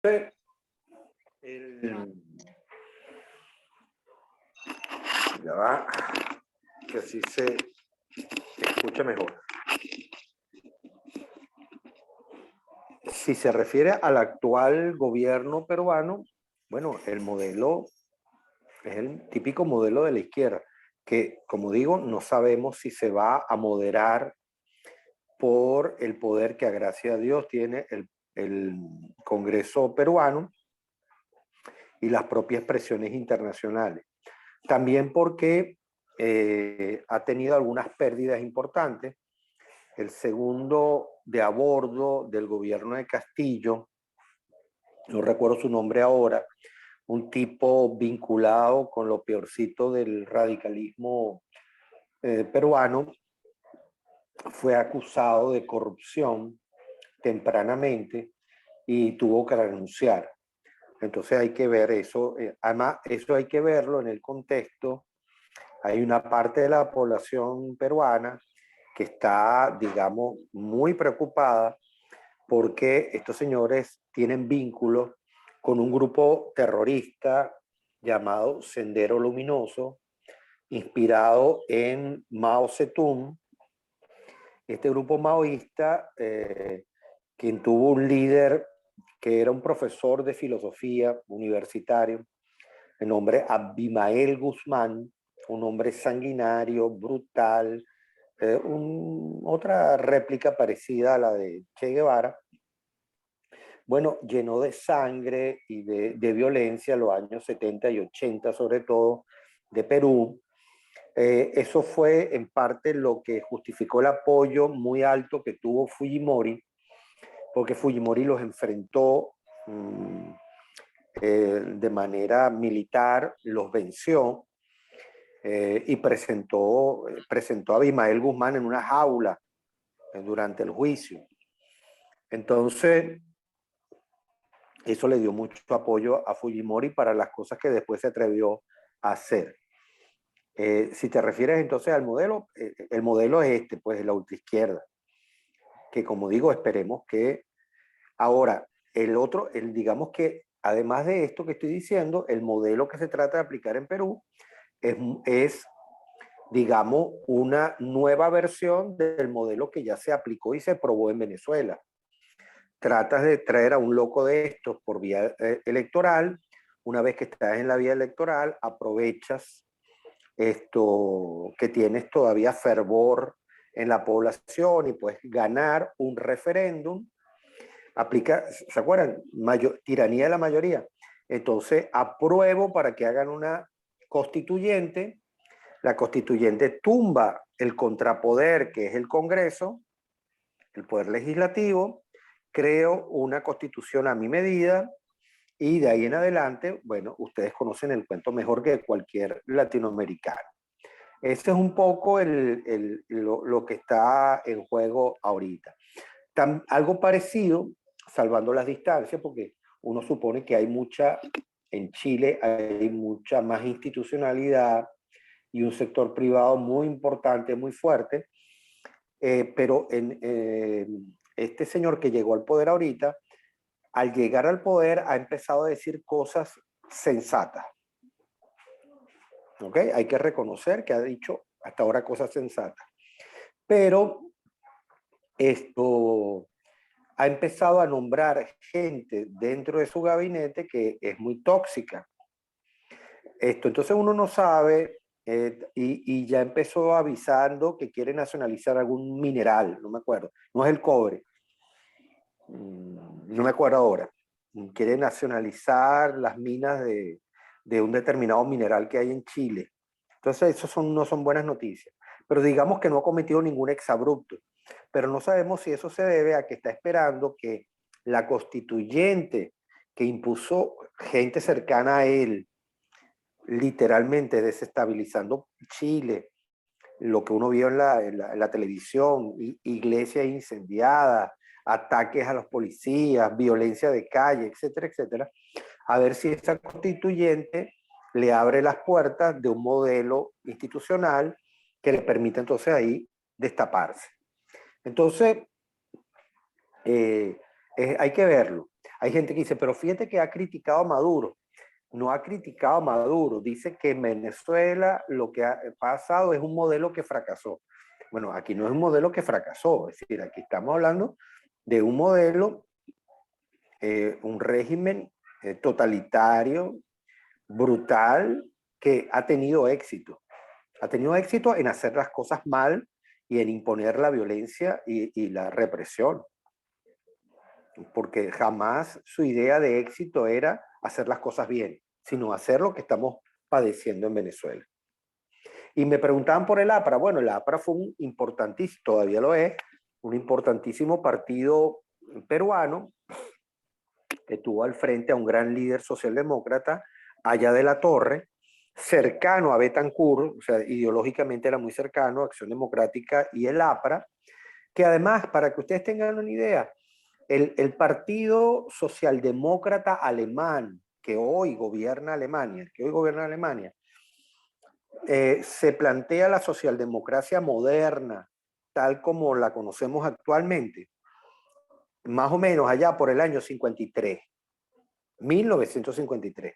El, ya va, que así se escucha mejor. Si se refiere al actual gobierno peruano, bueno, el modelo es el típico modelo de la izquierda, que, como digo, no sabemos si se va a moderar por el poder que, gracias a Dios, tiene el Congreso peruano y las propias presiones internacionales. También porque ha tenido algunas pérdidas importantes. El segundo de a bordo del gobierno de Castillo, no recuerdo su nombre ahora, un tipo vinculado con lo peorcito del radicalismo peruano, fue acusado de corrupción tempranamente y tuvo que renunciar. Entonces hay que ver eso. Además, eso hay que verlo en el contexto. Hay una parte de la población peruana que está, digamos, muy preocupada porque estos señores tienen vínculos con un grupo terrorista llamado Sendero Luminoso, inspirado en Mao Zedong. Este grupo maoísta, quien tuvo un líder que era un profesor de filosofía universitario, el nombre Abimael Guzmán, un hombre sanguinario, brutal, otra réplica parecida a la de Che Guevara. Bueno, llenó de sangre y de violencia los años 70 y 80, sobre todo, de Perú. Eso fue en parte lo que justificó el apoyo muy alto que tuvo Fujimori, porque Fujimori los enfrentó de manera militar, los venció y presentó a Abimael Guzmán en una jaula durante el juicio. Entonces, eso le dio mucho apoyo a Fujimori para las cosas que después se atrevió a hacer. Si te refieres entonces al modelo, el modelo es este, pues la ultraizquierda, que como digo, esperemos que ahora el otro, digamos que además de esto que estoy diciendo, el modelo que se trata de aplicar en Perú es digamos, una nueva versión del modelo que ya se aplicó y se probó en Venezuela. Tratas de traer a un loco de estos por vía electoral. Una vez que estás en la vía electoral, aprovechas esto que tienes todavía fervor en la población y puedes ganar un referéndum. Aplica, ¿se acuerdan? Tiranía de la mayoría. Entonces, apruebo para que hagan una constituyente. La constituyente tumba el contrapoder que es el Congreso, el poder legislativo, creo una constitución a mi medida y de ahí en adelante, bueno, ustedes conocen el cuento mejor que cualquier latinoamericano. Ese es un poco lo que está en juego ahorita. Algo parecido, salvando las distancias, porque uno supone que hay en Chile hay mucha más institucionalidad y un sector privado muy importante, muy fuerte, pero este señor que llegó al poder ahorita, al llegar al poder ha empezado a decir cosas sensatas. ¿Ok? Hay que reconocer que ha dicho hasta ahora cosas sensatas. Pero esto ha empezado a nombrar gente dentro de su gabinete que es muy tóxica. Entonces uno no sabe y ya empezó avisando que quiere nacionalizar algún mineral, no me acuerdo, no es el cobre, no me acuerdo ahora. Quiere nacionalizar las minas de un determinado mineral que hay en Chile. Entonces, eso no son buenas noticias. Pero digamos que no ha cometido ningún exabrupto. Pero no sabemos si eso se debe a que está esperando que la constituyente que impuso gente cercana a él, literalmente desestabilizando Chile, lo que uno vio en la televisión, iglesias incendiadas, ataques a los policías, violencia de calle, etcétera, etcétera, a ver si esa constituyente le abre las puertas de un modelo institucional que le permita entonces ahí destaparse. Entonces, hay que verlo. Hay gente que dice, pero fíjate que ha criticado a Maduro. No ha criticado a Maduro, dice que en Venezuela lo que ha pasado es un modelo que fracasó. Bueno, aquí no es un modelo que fracasó, es decir, aquí estamos hablando de un modelo, un régimen totalitario, brutal, que ha tenido éxito. Ha tenido éxito en hacer las cosas mal y en imponer la violencia y la represión. Porque jamás su idea de éxito era hacer las cosas bien, sino hacer lo que estamos padeciendo en Venezuela. Y me preguntaban por el APRA. Bueno, el APRA fue un importantísimo, todavía lo es, un importantísimo partido peruano que tuvo al frente a un gran líder socialdemócrata, Aya de la Torre, cercano a Betancur, o sea, ideológicamente era muy cercano a Acción Democrática y el APRA, que además, para que ustedes tengan una idea, el Partido Socialdemócrata Alemán, que hoy gobierna Alemania, se plantea la socialdemocracia moderna, tal como la conocemos actualmente, más o menos allá por el año 53, 1953.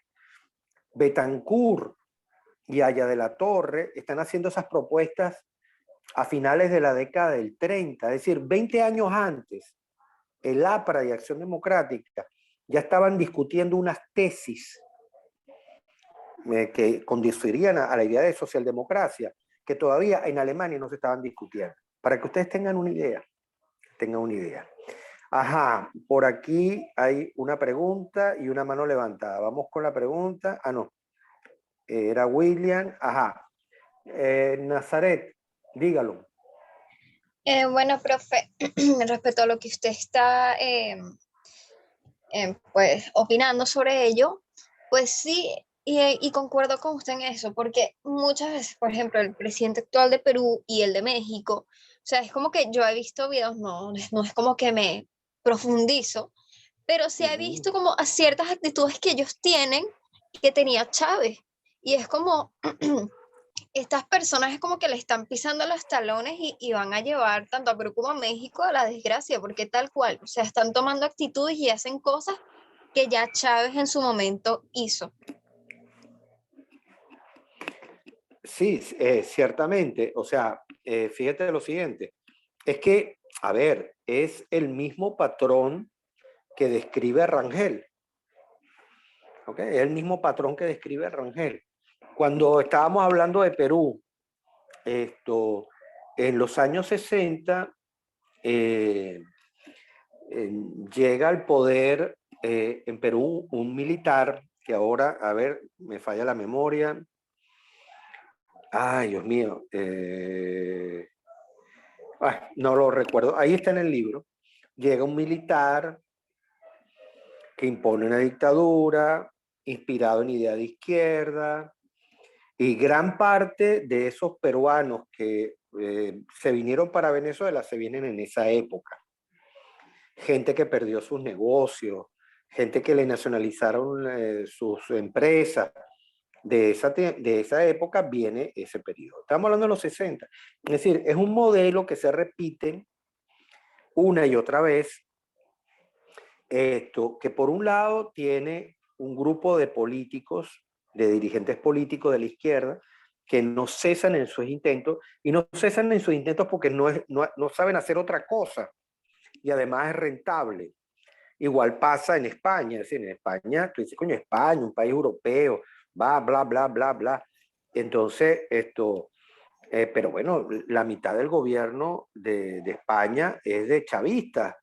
Betancourt y Aya de la Torre están haciendo esas propuestas a finales de la década del 30, es decir, 20 años antes. El APRA y Acción Democrática ya estaban discutiendo unas tesis que conducirían a la idea de socialdemocracia, que todavía en Alemania no se estaban discutiendo. Para que ustedes tengan una idea, Ajá, por aquí hay una pregunta y una mano levantada. Vamos con la pregunta. Ah, no, era William. Ajá. Nazaret, dígalo. Bueno, profe, respecto a lo que usted está pues, opinando sobre ello, pues sí, y concuerdo con usted en eso, porque muchas veces, por ejemplo, el presidente actual de Perú y el de México, o sea, es como que yo he visto videos, no es como que me profundizo, pero sí he visto como a ciertas actitudes que ellos tienen que tenía Chávez. Y es como, estas personas es como que le están pisando los talones y van a llevar tanto a Perú como a México a la desgracia, porque tal cual, o sea, están tomando actitudes y hacen cosas que ya Chávez en su momento hizo. Sí, ciertamente. O sea, fíjate lo siguiente. Es que, a ver, es el mismo patrón que describe Rangel. ¿Ok? Es el mismo patrón que describe Rangel. Cuando estábamos hablando de Perú, en los años 60, eh, llega al poder en Perú un militar que ahora, a ver, me falla la memoria. Ay, Dios mío. No lo recuerdo. Ahí está en el libro. Llega un militar que impone una dictadura, inspirado en idea de izquierda, y gran parte de esos peruanos que se vinieron para Venezuela se vienen en esa época. Gente que perdió sus negocios, gente que le nacionalizaron sus empresas. De esa época viene ese periodo. Estamos hablando de los 60. Es decir, es un modelo que se repite una y otra vez, que por un lado tiene un grupo de políticos, de dirigentes políticos de la izquierda, que no cesan en sus intentos, y no cesan en sus intentos porque no saben hacer otra cosa, y además es rentable. Igual pasa en España, es decir, en España, tú dices, coño, España, un país europeo, va, bla, bla, bla, bla. Entonces, pero bueno, la mitad del gobierno de España es de chavistas.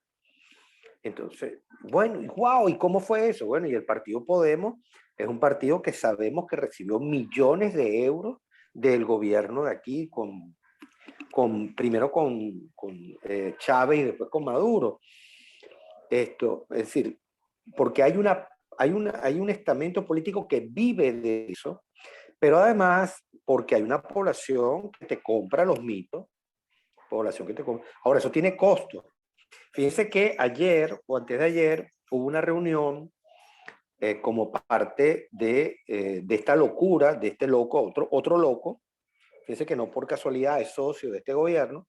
Entonces, bueno, y wow, ¿y cómo fue eso? Bueno, y el partido Podemos es un partido que sabemos que recibió millones de euros del gobierno de aquí, primero con Chávez y después con Maduro. Es decir, porque hay un estamento político que vive de eso, pero además porque hay una población que te compra los mitos, población que te compra. Ahora, eso tiene costo. Fíjense que ayer o antes de ayer hubo una reunión como parte de esta locura, de este loco, otro loco. Fíjense que no por casualidad es socio de este gobierno.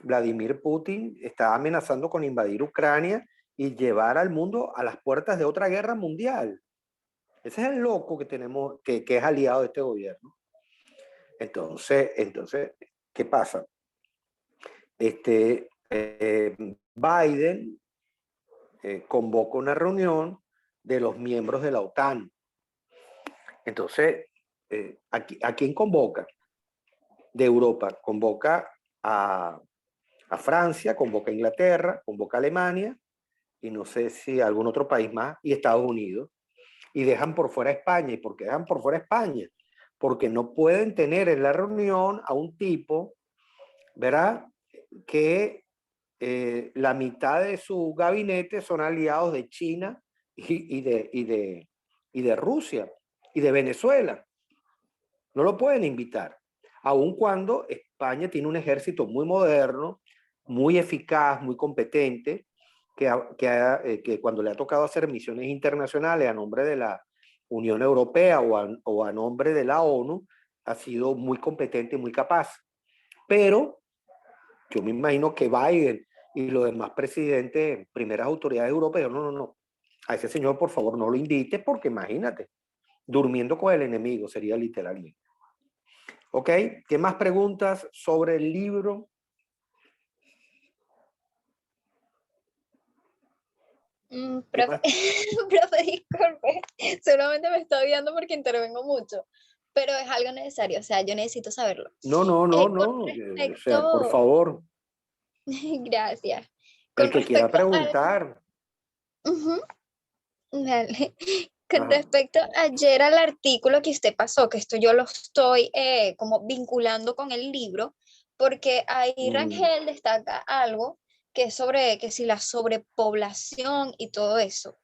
Vladimir Putin está amenazando con invadir Ucrania y llevar al mundo a las puertas de otra guerra mundial. Ese es el loco que tenemos, que es aliado de este gobierno. Entonces, ¿qué pasa? Biden convoca una reunión de los miembros de la OTAN. Entonces, ¿a quién convoca? De Europa, convoca a Francia, convoca a Inglaterra, convoca a Alemania, y no sé si algún otro país más, y Estados Unidos, y dejan por fuera a España. ¿Y por qué dejan por fuera a España? Porque no pueden tener en la reunión a un tipo, ¿verdad?, que la mitad de su gabinete son aliados de China y de Rusia y de Venezuela. No lo pueden invitar, aun cuando España tiene un ejército muy moderno, muy eficaz, muy competente, que cuando le ha tocado hacer misiones internacionales a nombre de la Unión Europea o a nombre de la ONU, ha sido muy competente y muy capaz. Pero yo me imagino que Biden y los demás presidentes, primeras autoridades europeas, no, a ese señor por favor no lo invite, porque imagínate, durmiendo con el enemigo sería literalmente. ¿Ok? ¿Qué más preguntas sobre el libro? Profe, profe, disculpe, solamente me está odiando porque intervengo mucho, pero es algo necesario, o sea, yo necesito saberlo. Con No. O sea, por respecto, favor, gracias, el con que quiera respecto al, preguntar. ujú, dale. Con Ajá. respecto ayer al artículo que usted pasó, que esto yo lo estoy como vinculando con el libro, porque ahí Mm. Rangel destaca algo que es sobre que si la sobrepoblación y todo eso.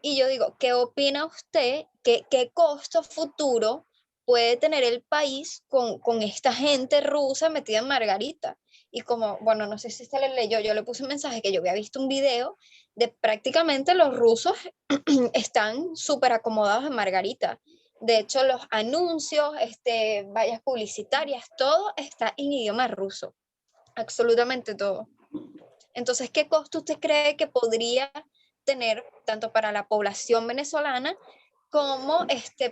Y yo digo, ¿qué opina usted? ¿Qué costo futuro puede tener el país con esta gente rusa metida en Margarita? Y como, bueno, no sé si se le leyó, yo le puse un mensaje que yo había visto un video de prácticamente los rusos están súper acomodados en Margarita. De hecho, los anuncios, vallas publicitarias, todo está en idioma ruso, absolutamente todo. Entonces, ¿qué costo usted cree que podría tener tanto para la población venezolana como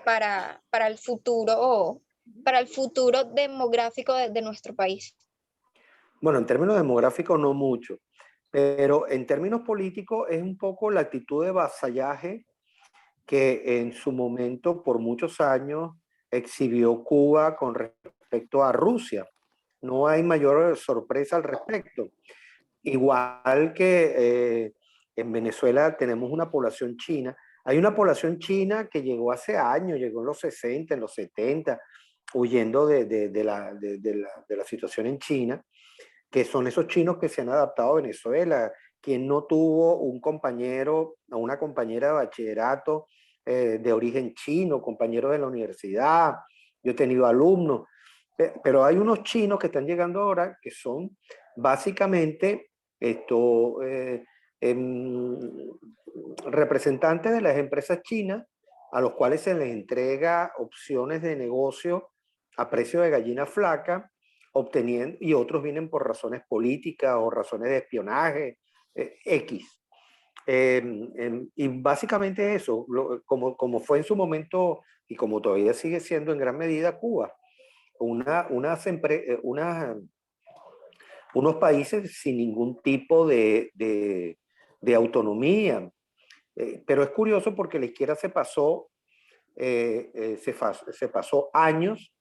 para el futuro demográfico de nuestro país? Bueno, en términos demográficos no mucho, pero en términos políticos es un poco la actitud de vasallaje que en su momento, por muchos años, exhibió Cuba con respecto a Rusia. No hay mayor sorpresa al respecto. Igual que en Venezuela tenemos una población china. Hay una población china que llegó hace años, llegó en los 60, en los 70, huyendo de la situación en China, que son esos chinos que se han adaptado a Venezuela. Quien no tuvo un compañero o una compañera de bachillerato de origen chino, compañero de la universidad. Yo he tenido alumnos, pero hay unos chinos que están llegando ahora que son básicamente esto, representantes de las empresas chinas a los cuales se les entrega opciones de negocio a precio de gallina flaca, obteniendo, y otros vienen por razones políticas o razones de espionaje, X. Y básicamente eso, como fue en su momento y como todavía sigue siendo en gran medida Cuba, unos países sin ningún tipo de autonomía. Pero es curioso porque la izquierda se pasó años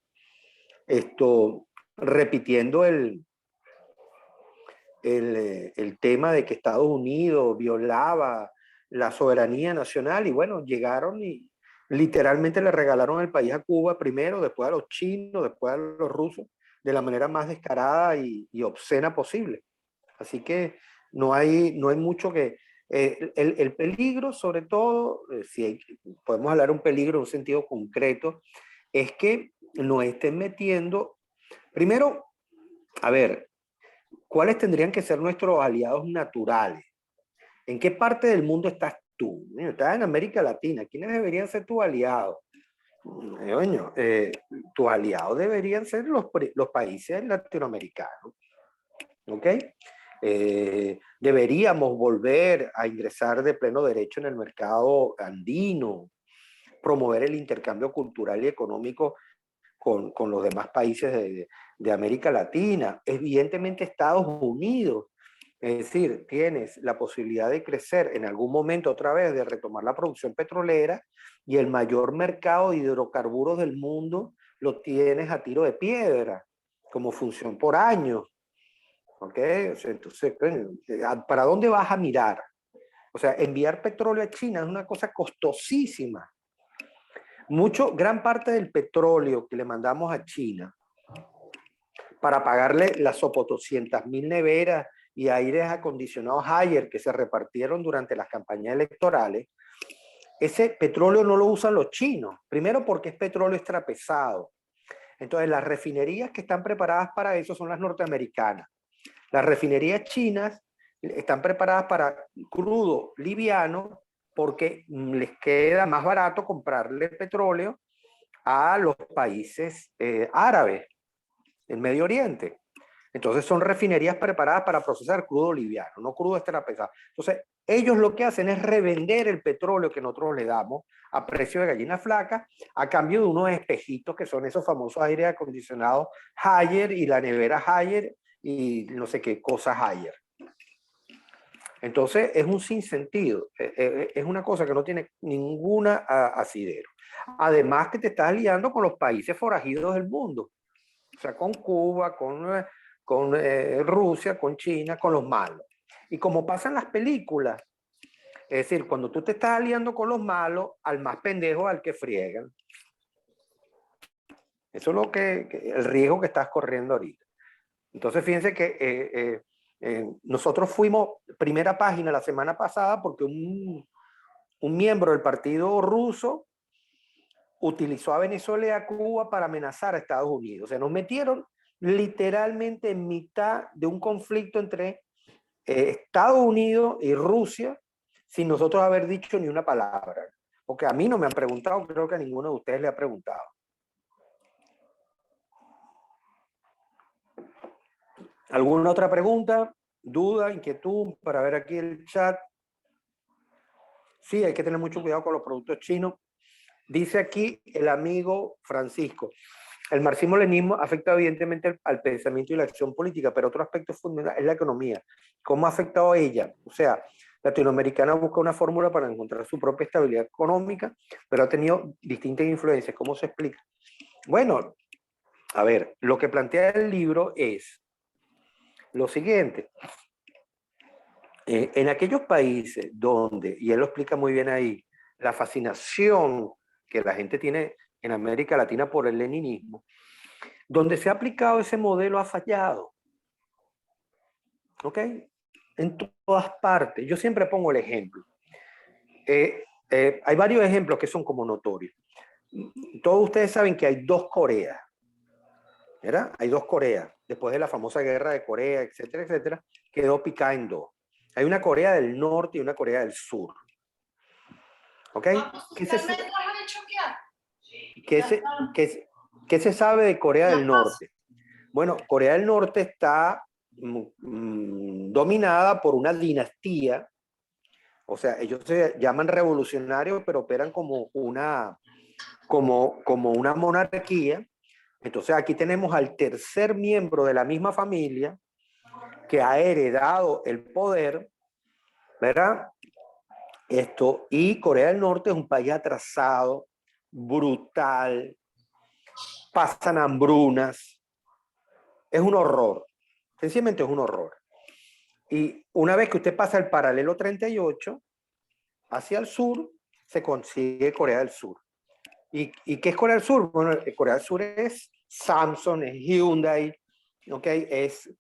repitiendo el tema de que Estados Unidos violaba la soberanía nacional, y bueno, llegaron y literalmente le regalaron el país a Cuba primero, después a los chinos, después a los rusos, de la manera más descarada y obscena posible. Así que no hay mucho que... el peligro, sobre todo, podemos hablar de un peligro en un sentido concreto, es que nos estén metiendo, primero, a ver, ¿cuáles tendrían que ser nuestros aliados naturales? ¿En qué parte del mundo estás tú? Estás en América Latina. ¿Quiénes deberían ser tus aliados? Coño, tus aliados deberían ser los países latinoamericanos. ¿Ok? Deberíamos volver a ingresar de pleno derecho en el mercado andino, promover el intercambio cultural y económico con los demás países de América Latina. Evidentemente Estados Unidos, es decir, tienes la posibilidad de crecer en algún momento otra vez, de retomar la producción petrolera, y el mayor mercado de hidrocarburos del mundo lo tienes a tiro de piedra, como función por año. ¿Ok? O sea, entonces, ¿para dónde vas a mirar? O sea, enviar petróleo a China es una cosa costosísima. Gran parte del petróleo que le mandamos a China para pagarle las sopo 200.000 neveras y aires acondicionados Haier que se repartieron durante las campañas electorales, ese petróleo no lo usan los chinos. Primero porque es petróleo extrapesado. Entonces las refinerías que están preparadas para eso son las norteamericanas. Las refinerías chinas están preparadas para crudo liviano porque les queda más barato comprarle petróleo a los países árabes, el Medio Oriente. Entonces son refinerías preparadas para procesar crudo liviano, no crudo extrapesado. Entonces ellos lo que hacen es revender el petróleo que nosotros le damos a precio de gallina flaca a cambio de unos espejitos que son esos famosos aires acondicionados Haier y la nevera Haier y no sé qué cosas Haier. Entonces es un sinsentido, es una cosa que no tiene ninguna asidero. Además que te estás aliando con los países forajidos del mundo, o sea, con Cuba, con Rusia, con China, con los malos. Y como pasa en las películas, es decir, cuando tú te estás aliando con los malos, al más pendejo al que friegan. Eso es el riesgo que estás corriendo ahorita. Entonces, fíjense que nosotros fuimos primera página la semana pasada porque un miembro del partido ruso utilizó a Venezuela y a Cuba para amenazar a Estados Unidos. O sea, nos metieron literalmente en mitad de un conflicto entre Estados Unidos y Rusia sin nosotros haber dicho ni una palabra. Porque a mí no me han preguntado, creo que a ninguno de ustedes le ha preguntado. ¿Alguna otra pregunta, duda, inquietud para ver aquí el chat? Sí, hay que tener mucho cuidado con los productos chinos. Dice aquí el amigo Francisco, el marxismo-leninismo afecta evidentemente al pensamiento y la acción política, pero otro aspecto fundamental es la economía. ¿Cómo ha afectado a ella? O sea, latinoamericana busca una fórmula para encontrar su propia estabilidad económica, pero ha tenido distintas influencias. ¿Cómo se explica? Bueno, a ver, lo que plantea el libro es lo siguiente. En aquellos países donde, y él lo explica muy bien ahí, la fascinación que la gente tiene en América Latina por el leninismo, donde se ha aplicado ese modelo ha fallado. ¿Ok? En todas partes. Yo siempre pongo el ejemplo. Hay varios ejemplos que son como notorios. Todos ustedes saben que hay dos Coreas. ¿Verdad? Hay dos Coreas. Después de la famosa guerra de Corea, etcétera, etcétera, quedó picada en dos. Hay una Corea del Norte y una Corea del Sur. ¿Ok? ¿Qué se sabe de Corea del Norte? Bueno, Corea del Norte está dominada por una dinastía, o sea, ellos se llaman revolucionarios, pero operan como una monarquía. Entonces aquí tenemos al tercer miembro de la misma familia que ha heredado el poder, ¿verdad? Y Corea del Norte es un país atrasado, brutal, pasan hambrunas, es un horror, sencillamente es un horror. Y una vez que usted pasa el paralelo 38, hacia el sur, se consigue Corea del Sur. ¿Y qué es Corea del Sur? Bueno, Corea del Sur es Samsung, es Hyundai, ¿okay? Es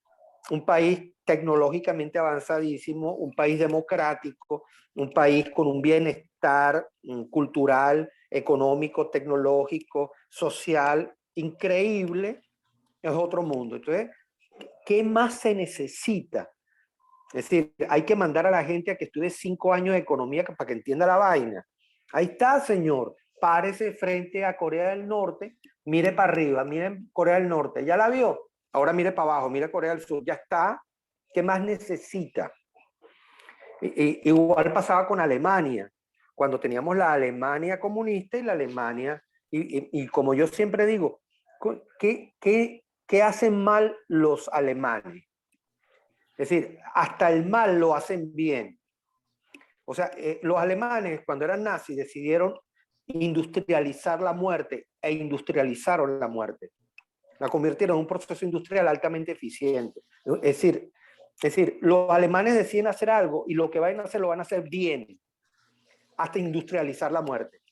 un país tecnológicamente avanzadísimo, un país democrático, un país con un bienestar cultural, económico, tecnológico, social, increíble, es otro mundo. Entonces, ¿qué más se necesita? Es decir, hay que mandar a la gente a que estudie 5 años de economía para que entienda la vaina. Ahí está, señor. Párese frente a Corea del Norte, mire para arriba, mire Corea del Norte. ¿Ya la vio? Ahora mire para abajo, mire Corea del Sur. Ya está. ¿Qué más necesita? Igual pasaba con Alemania, cuando teníamos la Alemania comunista y la Alemania, y como yo siempre digo, ¿qué hacen mal los alemanes? Es decir, hasta el mal lo hacen bien. O sea, los alemanes cuando eran nazis decidieron industrializar la muerte e industrializaron la muerte. La convirtieron en un proceso industrial altamente eficiente. Es decir, los alemanes deciden hacer algo y lo que van a hacer lo van a hacer bien, hasta industrializar la muerte.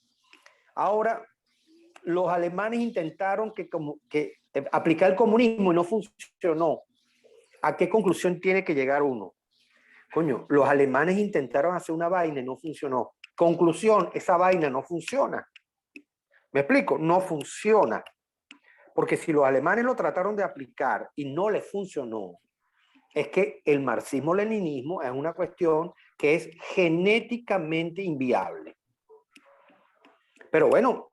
Ahora, los alemanes intentaron que aplicar el comunismo y no funcionó. ¿A qué conclusión tiene que llegar uno? Coño, los alemanes intentaron hacer una vaina y no funcionó. Conclusión, esa vaina no funciona. ¿Me explico? No funciona. Porque si los alemanes lo trataron de aplicar y no les funcionó, es que el marxismo-leninismo es una cuestión que es genéticamente inviable. Pero bueno,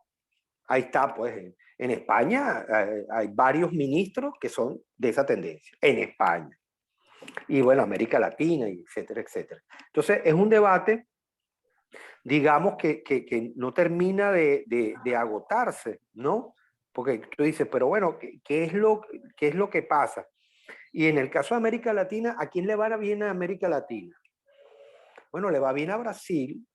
ahí está, pues, en España hay varios ministros que son de esa tendencia, en España. Y bueno, América Latina, etcétera, etcétera. Entonces, es un debate, digamos, que no termina de agotarse, ¿no? Porque tú dices, pero bueno, ¿qué es lo que pasa? Y en el caso de América Latina, ¿a quién le va bien a América Latina? Bueno, le va bien a Brasil,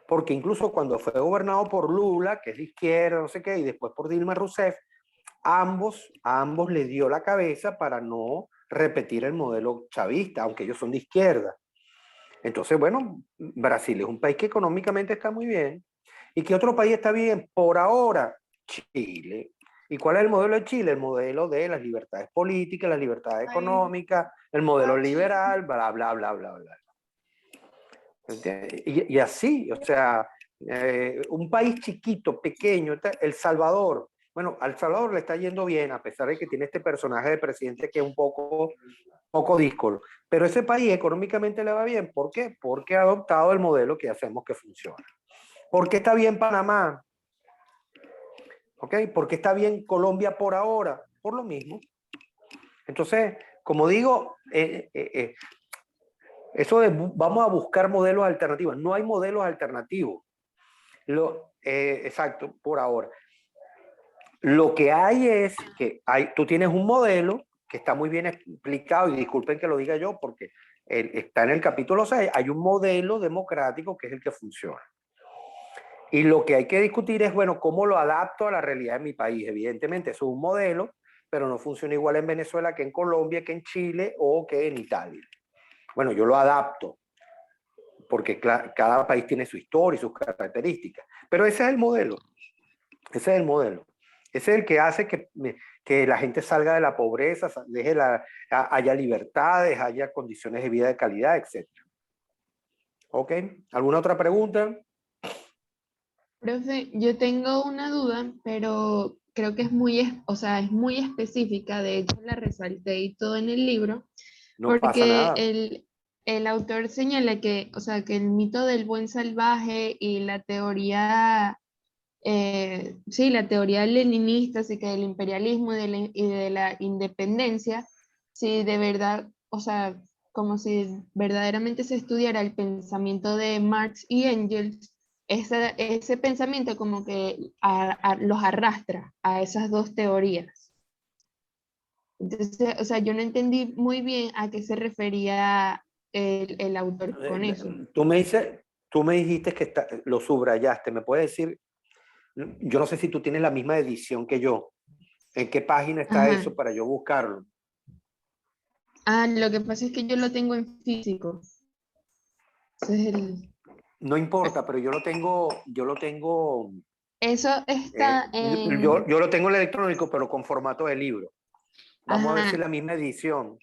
porque incluso cuando fue gobernado por Lula, que es de izquierda, no sé qué, y después por Dilma Rousseff, a ambos les dio la cabeza para no repetir el modelo chavista, aunque ellos son de izquierda. Entonces, bueno, Brasil es un país que económicamente está muy bien. ¿Y qué otro país está bien? Por ahora, Chile. ¿Y cuál es el modelo de Chile? El modelo de las libertades políticas, las libertades económicas, el modelo liberal, bla, bla, bla, bla, bla. Y así, o sea, un país chiquito, pequeño, El Salvador. Bueno, al Salvador le está yendo bien, a pesar de que tiene este personaje de presidente que es un poco díscolo. Pero ese país económicamente le va bien. ¿Por qué? Porque ha adoptado el modelo que hacemos que funciona. ¿Por qué está bien Panamá? ¿Ok? ¿Por qué está bien Colombia por ahora? Por lo mismo. Entonces, como digo, eso de vamos a buscar modelos alternativos. No hay modelos alternativos. Exacto, por ahora. Lo que hay es que tú tienes un modelo que está muy bien explicado, y disculpen que lo diga yo porque está en el capítulo 6, hay un modelo democrático que es el que funciona. Y lo que hay que discutir es, bueno, ¿cómo lo adapto a la realidad de mi país? Evidentemente, eso es un modelo, pero no funciona igual en Venezuela que en Colombia, que en Chile o que en Italia. Bueno, yo lo adapto, porque cada país tiene su historia y sus características. Pero ese es el modelo. Ese es el modelo. Ese es el que hace que la gente salga de la pobreza, haya libertades, haya condiciones de vida de calidad, etc. ¿Ok? ¿Alguna otra pregunta? Profe, yo tengo una duda, pero creo que es muy, o sea, es muy específica. De hecho, la resalté y todo en el libro, No pasa porque nada. el autor señala que, o sea, que el mito del buen salvaje y la teoría, sí, la teoría leninista, así que del imperialismo y de la independencia, si de verdad, o sea, como si verdaderamente se estudiara el pensamiento de Marx y Engels, ese pensamiento como que los arrastra a esas dos teorías. Entonces, o sea, yo no entendí muy bien a qué se refería el autor con eso. Tú me dijiste que lo subrayaste. ¿Me puedes decir? Yo no sé si tú tienes la misma edición que yo. ¿En qué página está Ajá. eso para yo buscarlo? Ah, lo que pasa es que yo lo tengo en físico. Ese es No importa, pero yo lo tengo, eso está yo, en, yo lo tengo en electrónico, pero con formato de libro. Vamos a ver si es ajá, la misma edición.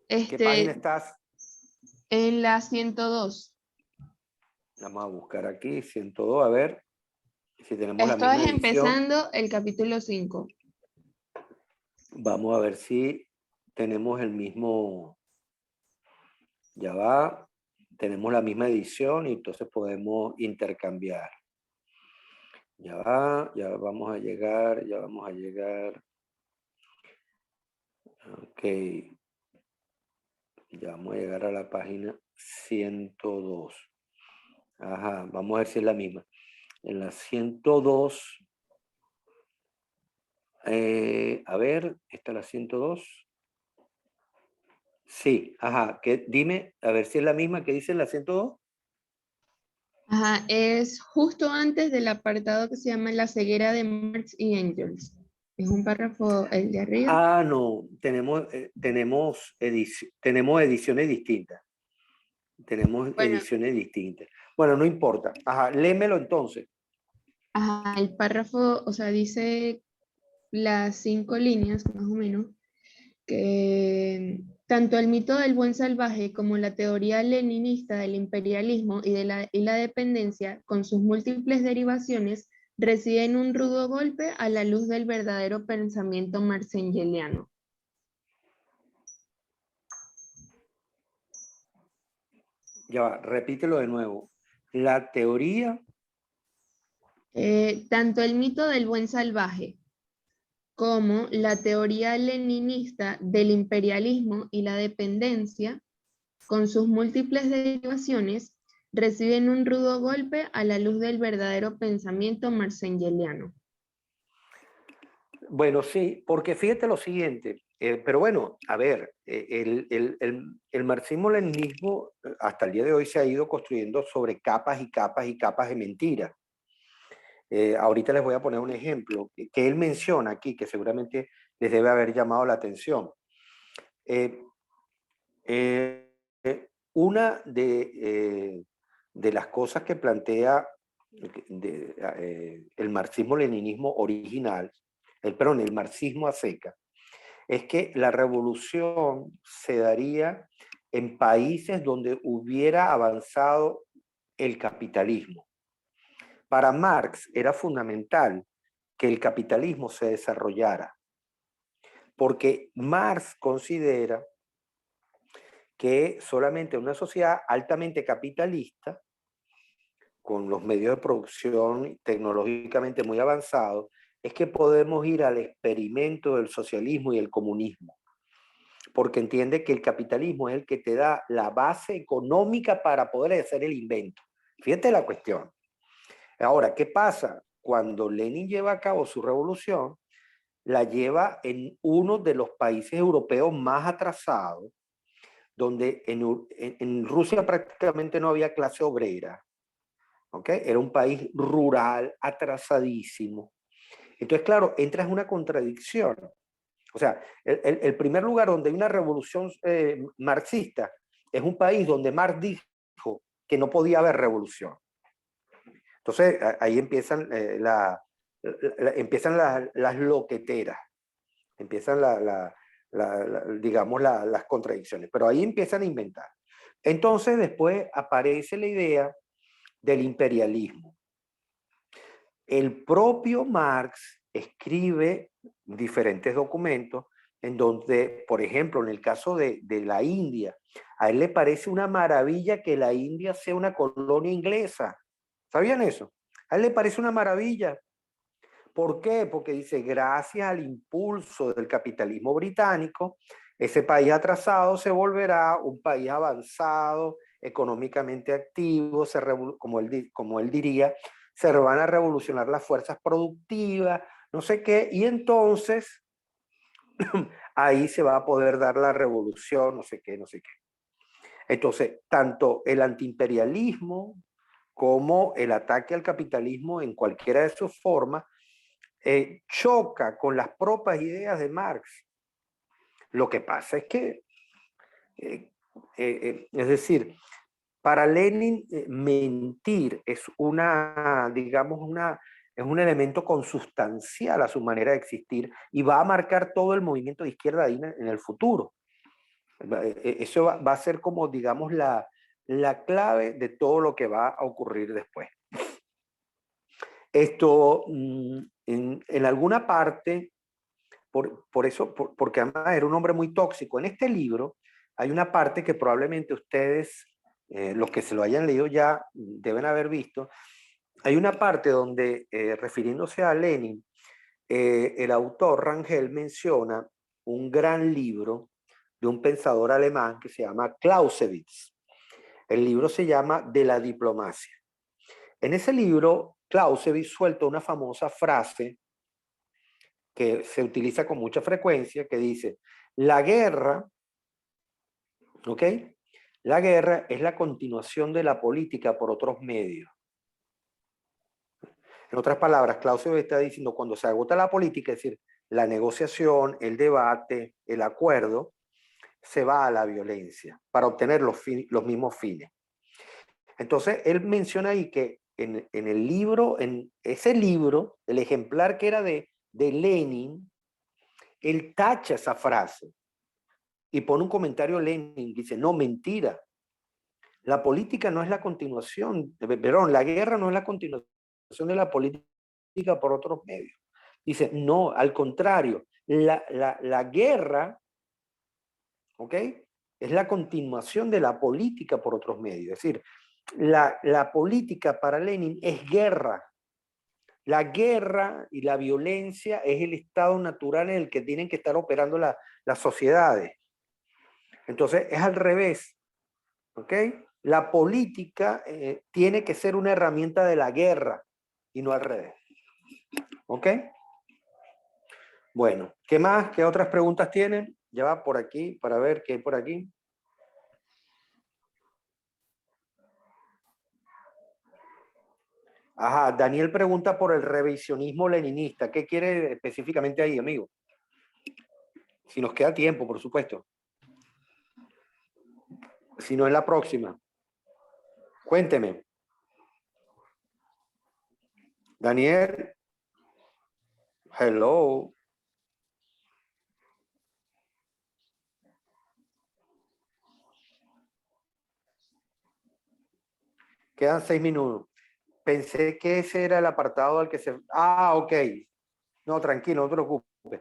¿Qué página este, estás? en la 102. Vamos a buscar aquí, 102, a ver si tenemos la Esto misma es edición. empezando el capítulo 5. Vamos a ver si tenemos el mismo, ya va, tenemos la misma edición y entonces podemos intercambiar. Ya va, ya vamos a llegar, ya vamos a llegar. Ok. Ya vamos a llegar a la página 102. Ajá, vamos a ver si es la misma. En la 102, a ver, ¿está la 102? Sí, ajá, dime, a ver si es la misma que dice en la 102. Ajá, es justo antes del apartado que se llama La ceguera de Marx y Engels. Es un párrafo, el de arriba. Ah, no, tenemos ediciones distintas. Tenemos Bueno, ediciones distintas. Bueno, no importa. Ajá, léemelo entonces. ajá, el párrafo, o sea, dice las 5 líneas, más o menos, que tanto el mito del buen salvaje como la teoría leninista del imperialismo y la dependencia, con sus múltiples derivaciones, reciben un rudo golpe a la luz del verdadero pensamiento marxengeliano. Ya va, repítelo de nuevo. La teoría, Tanto el mito del buen salvaje como la teoría leninista del imperialismo y la dependencia, con sus múltiples derivaciones, reciben un rudo golpe a la luz del verdadero pensamiento marxengeliano. bueno, sí, porque fíjate lo siguiente, pero bueno, a ver, el marxismo-leninismo hasta el día de hoy se ha ido construyendo sobre capas y capas y capas de mentiras. Ahorita les voy a poner un ejemplo que él menciona aquí, que seguramente les debe haber llamado la atención. Eh, eh, una de las cosas que plantea el marxismo-leninismo original, el marxismo a seca, es que la revolución se daría en países donde hubiera avanzado el capitalismo. Para Marx era fundamental que el capitalismo se desarrollara, porque Marx considera que solamente una sociedad altamente capitalista, con los medios de producción tecnológicamente muy avanzados, es que podemos ir al experimento del socialismo y el comunismo, porque entiende que el capitalismo es el que te da la base económica para poder hacer el invento. Fíjate la cuestión. Ahora, ¿qué pasa? Cuando Lenin lleva a cabo su revolución, la lleva en uno de los países europeos más atrasados, donde en Rusia prácticamente no había clase obrera, ¿ok? Era un país rural, atrasadísimo. Entonces, claro, entras en una contradicción. O sea, el primer lugar donde hay una revolución marxista es un país donde Marx dijo que no podía haber revolución. Entonces, ahí empiezan, empiezan las loqueteras, empiezan digamos, las contradicciones, pero ahí empiezan a inventar. Entonces, después aparece la idea del imperialismo. El propio Marx escribe diferentes documentos en donde, por ejemplo, en el caso de la India, a él le parece una maravilla que la India sea una colonia inglesa. ¿Sabían eso? A él le parece una maravilla. ¿Por qué? Porque dice, gracias al impulso del capitalismo británico, ese país atrasado se volverá un país avanzado, económicamente activo, como él diría, se van a revolucionar las fuerzas productivas, no sé qué, y entonces ahí se va a poder dar la revolución, no sé qué, no sé qué. Entonces, tanto el antiimperialismo como el ataque al capitalismo en cualquiera de sus formas choca con las propias ideas de Marx. Lo que pasa es que, es decir, para Lenin mentir es digamos, es un elemento consustancial a su manera de existir y va a marcar todo el movimiento de izquierda ahí en el futuro. Eso va a ser como, digamos, la clave de todo lo que va a ocurrir después. Esto, en alguna parte, porque además era un hombre muy tóxico. En este libro hay una parte que probablemente ustedes, los que se lo hayan leído ya, deben haber visto. Hay una parte donde, refiriéndose a Lenin, el autor Rangel menciona un gran libro de un pensador alemán que se llama Clausewitz. El libro se llama De la diplomacia. En ese libro, Clausewitz suelta una famosa frase que se utiliza con mucha frecuencia, que dice, la guerra, ¿ok? La guerra es la continuación de la política por otros medios. En otras palabras, Clausewitz está diciendo, cuando se agota la política, es decir, la negociación, el debate, el acuerdo, se va a la violencia para obtener los mismos fines. Entonces, él menciona ahí que en el libro, en ese libro, el ejemplar que era de Lenin, él tacha esa frase y pone un comentario Lenin, dice, no, mentira. La política no es la continuación, perdón, la guerra no es la continuación de la política por otros medios. Dice, no, al contrario, la guerra, ¿ok? Es la continuación de la política por otros medios. Es decir, la política para Lenin es guerra. La guerra y la violencia es el estado natural en el que tienen que estar operando las sociedades. Entonces, es al revés, ¿ok? La política tiene que ser una herramienta de la guerra y no al revés. ¿Ok? Bueno, ¿qué más? ¿Qué otras preguntas tienen? Ya va por aquí para ver qué hay por aquí. Ajá, Daniel pregunta por el revisionismo leninista. ¿Qué quiere específicamente ahí, amigo? Si nos queda tiempo, por supuesto. Si no, en la próxima. Cuénteme. Daniel. Hello. Quedan 6 minutos. Pensé que ese era el apartado al que se... Ah, ok. No, tranquilo, no te preocupes.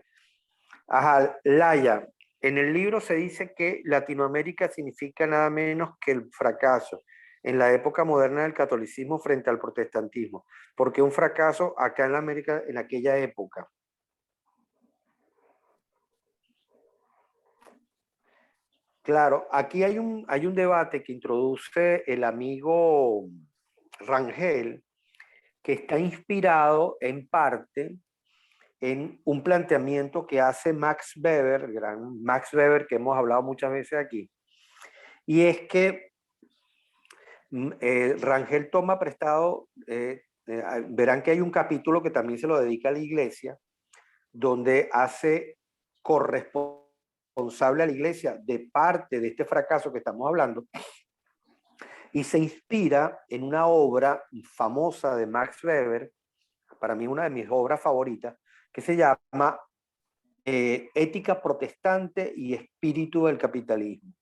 Ajá, Laia, en el libro se dice que Latinoamérica significa nada menos que el fracaso en la época moderna del catolicismo frente al protestantismo. ¿Por qué un fracaso acá en la América en aquella época? Claro, aquí hay un debate que introduce el amigo Rangel, que está inspirado en parte en un planteamiento que hace Max Weber, el gran Max Weber que hemos hablado muchas veces aquí, y es que Rangel toma prestado, verán que hay un capítulo que también se lo dedica a la iglesia, donde hace corresponsable a la iglesia de parte de este fracaso que estamos hablando, y se inspira en una obra famosa de Max Weber, para mí una de mis obras favoritas, que se llama Ética protestante y espíritu del capitalismo.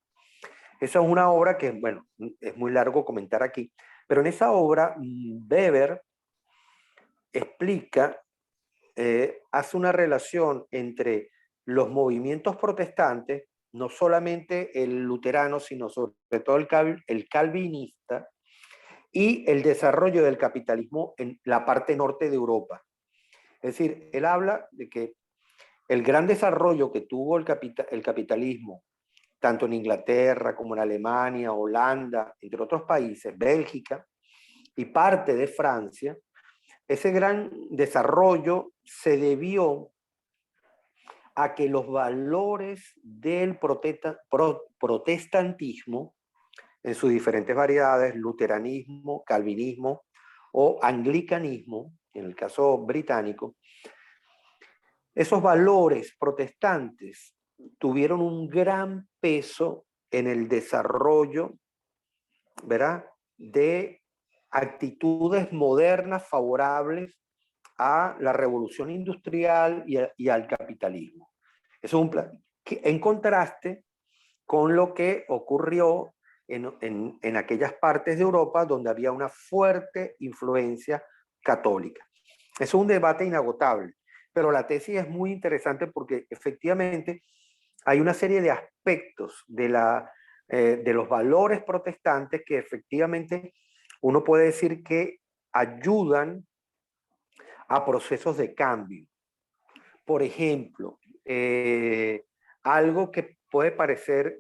Esa es una obra que, bueno, es muy largo comentar aquí, pero en esa obra Weber explica, hace una relación entre los movimientos protestantes, no solamente el luterano, sino sobre todo el calvinista, y el desarrollo del capitalismo en la parte norte de Europa. Es decir, él habla de que el gran desarrollo que tuvo el capitalismo, tanto en Inglaterra como en Alemania, Holanda, entre otros países, Bélgica y parte de Francia, ese gran desarrollo se debió a que los valores del protestantismo, en sus diferentes variedades, luteranismo, calvinismo o anglicanismo, en el caso británico, esos valores protestantes tuvieron un gran peso en el desarrollo, ¿verdad?, de actitudes modernas favorables a la revolución industrial y al capitalismo. Eso es un plan que, en contraste con lo que ocurrió en aquellas partes de Europa donde había una fuerte influencia católica. Es un debate inagotable, pero la tesis es muy interesante porque efectivamente hay una serie de aspectos de los valores protestantes que efectivamente uno puede decir que ayudan a procesos de cambio. Por ejemplo, algo que puede parecer,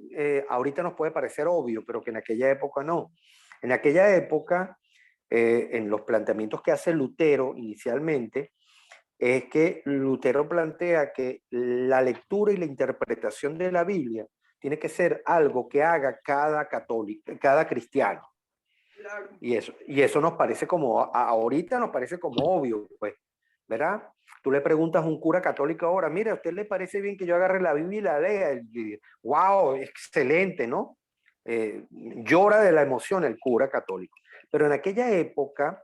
ahorita nos puede parecer obvio, pero que en aquella época no. En aquella época, en los planteamientos que hace Lutero inicialmente, es que Lutero plantea que la lectura y la interpretación de la Biblia tiene que ser algo que haga cada católico, cada cristiano. Claro. Y eso nos parece como, ahorita nos parece como obvio, pues, ¿verdad? Tú le preguntas a un cura católico ahora, mira, ¿a usted le parece bien que yo agarre la Biblia y la lea? ¡Wow! Excelente, ¿no? Llora de la emoción el cura católico. Pero en aquella época,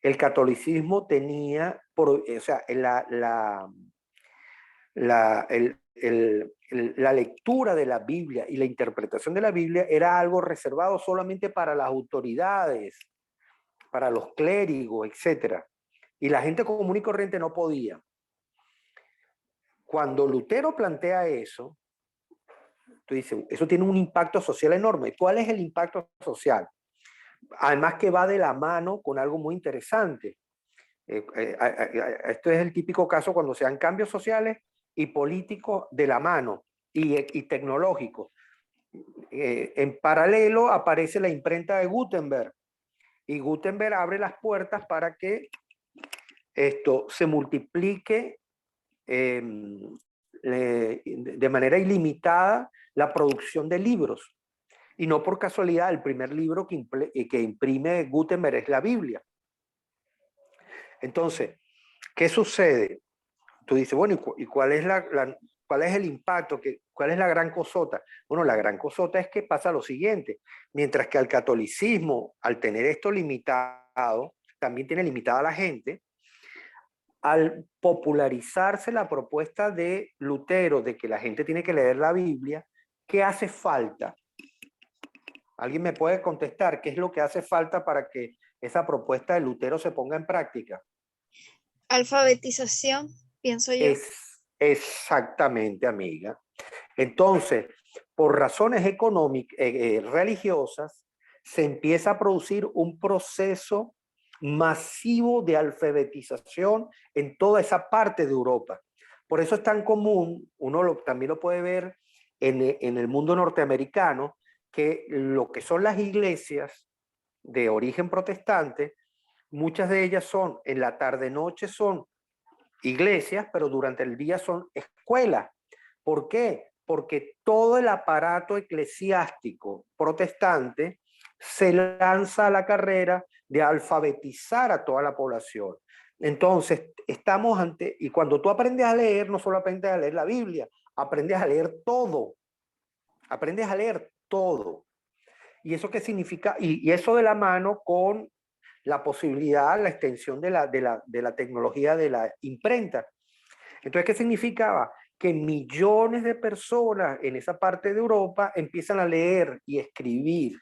el catolicismo tenía, o sea, la lectura de la Biblia y la interpretación de la Biblia era algo reservado solamente para las autoridades, para los clérigos, etc. Y la gente común y corriente no podía. Cuando Lutero plantea eso, tú dices, eso tiene un impacto social enorme. ¿Cuál es el impacto social? Además que va de la mano con algo muy interesante. Esto es el típico caso cuando se dan cambios sociales y políticos de la mano y tecnológicos. En paralelo aparece la imprenta de Gutenberg y Gutenberg abre las puertas para que esto se multiplique de manera ilimitada la producción de libros. Y no por casualidad, el primer libro que imprime Gutenberg es la Biblia. Entonces, ¿qué sucede? Tú dices, bueno, ¿y cuál es cuál es el impacto? ¿Cuál es la gran cosota? Bueno, la gran cosota es que pasa lo siguiente. Mientras que al catolicismo, al tener esto limitado, también tiene limitada a la gente, al popularizarse la propuesta de Lutero de que la gente tiene que leer la Biblia, ¿qué hace falta? ¿Alguien me puede contestar qué es lo que hace falta para que esa propuesta de Lutero se ponga en práctica? Alfabetización, pienso yo. Exactamente, amiga. Entonces, por razones económicas, religiosas, se empieza a producir un proceso masivo de alfabetización en toda esa parte de Europa. Por eso es tan común, también lo puede ver en el mundo norteamericano, que lo que son las iglesias de origen protestante, muchas de ellas son, en la tarde-noche son iglesias, pero durante el día son escuelas. ¿Por qué? Porque todo el aparato eclesiástico protestante se lanza a la carrera de alfabetizar a toda la población. Entonces, estamos ante, y cuando tú aprendes a leer, no solo aprendes a leer la Biblia, aprendes a leer todo. Aprendes a leer todo. ¿Y eso qué significa? Y eso de la mano con la posibilidad, la extensión de la tecnología de la imprenta. Entonces, ¿qué significaba? Que millones de personas en esa parte de Europa empiezan a leer y escribir